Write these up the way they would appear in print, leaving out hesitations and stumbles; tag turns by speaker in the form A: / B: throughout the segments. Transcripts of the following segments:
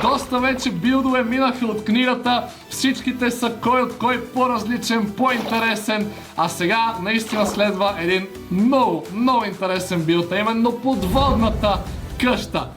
A: Доста вече билдове минаха от книгата, всичките са кой от кой по-различен, по-интересен, а сега наистина следва един много интересен билд, а именно подводната къща.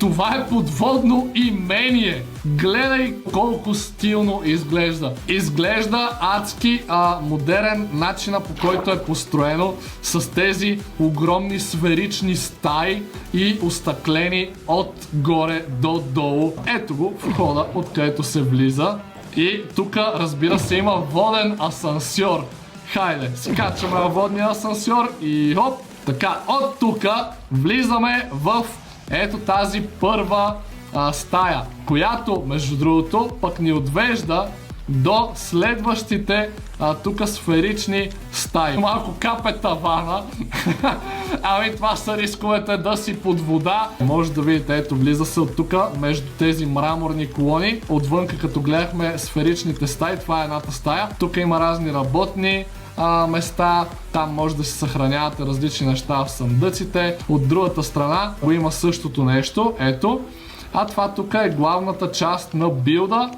A: Това е подводно имение. Гледай колко стилно изглежда. Изглежда адски модерен начина, по който е построено, с тези огромни сферични стаи и остъклени отгоре до долу. Ето го входа, откъдето се влиза. И тук, разбира се, има воден асансьор. Хайде, скачаме във водния асансьор и хоп. Така, от тук влизаме в ето тази първа стая, която, между другото, пък ни отвежда до следващите тук сферични стаи. Малко капе тавана. Ами това са рисковете да си под вода. Може да видите, ето влиза се от тук между тези мраморни колони. Отвънка, като гледахме сферичните стаи, това е едната стая. Тук има разни работни места, там може да се съхранявате различни неща в съндъците. От другата страна го има същото нещо, ето. А това тук е главната част на билда,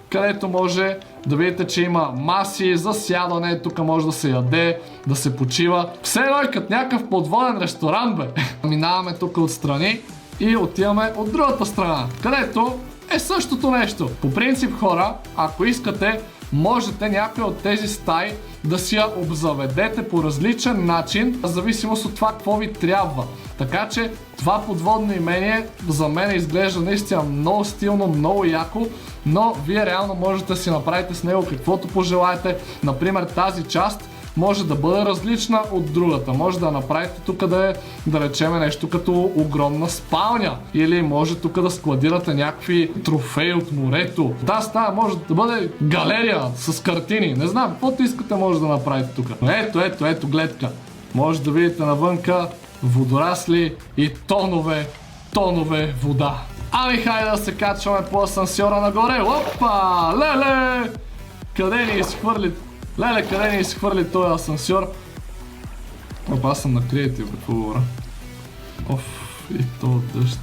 A: където може да видите, че има маси за сядане, тук може да се яде, да се почива. Все едно е като някакъв подводен ресторант, бе. Минаваме тук отстрани и отиваме от другата страна, където е същото нещо. По принцип, хора, ако искате, можете някои от тези стаи да си я обзаведете по различен начин, в зависимост от това какво ви трябва. Така че това подводно имение за мен изглежда наистина много стилно, много яко, но вие реално можете да си направите с него каквото пожелаете. Например, тази част може да бъде различна от другата. Може да направите тук да речеме нещо като огромна спалня. Или може тук да складирате някакви трофеи от морето. Тази стая може да бъде галерия с картини. Не знам, каквото искате може да направите тук. Но ето гледка. Може да видите навънка водорасли и тонове вода. Ами хайде да се качваме по асансьора нагоре. Опа! Леле! Къде ни изхвърли? Леле, къде ни изхвърли този асансьор? Опа, аз съм на креатив, какво говоря? Оф, и то дъжд.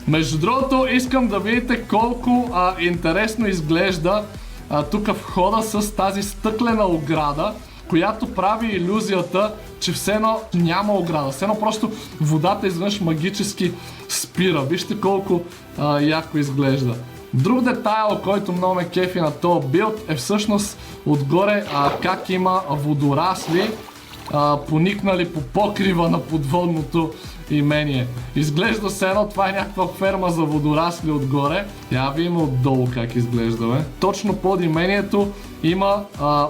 A: Между другото, искам да видите колко интересно изглежда тук входа с тази стъклена ограда, която прави илюзията, че все едно няма ограда. Все едно просто водата изведнъж магически спира. Вижте колко яко изглежда. Друг детайл, който много ме кефи на този билд, е всъщност отгоре как има водорасли поникнали по покрива на подводното имение. Изглежда се едно, това е някаква ферма за водорасли отгоре. Я ви има отдолу как изглежда, бе. Точно под имението има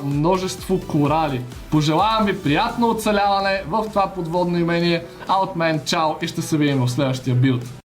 A: множество корали. Пожелавам ви приятно оцеляване в това подводно имение, а от мен чао и ще се видим в следващия билд.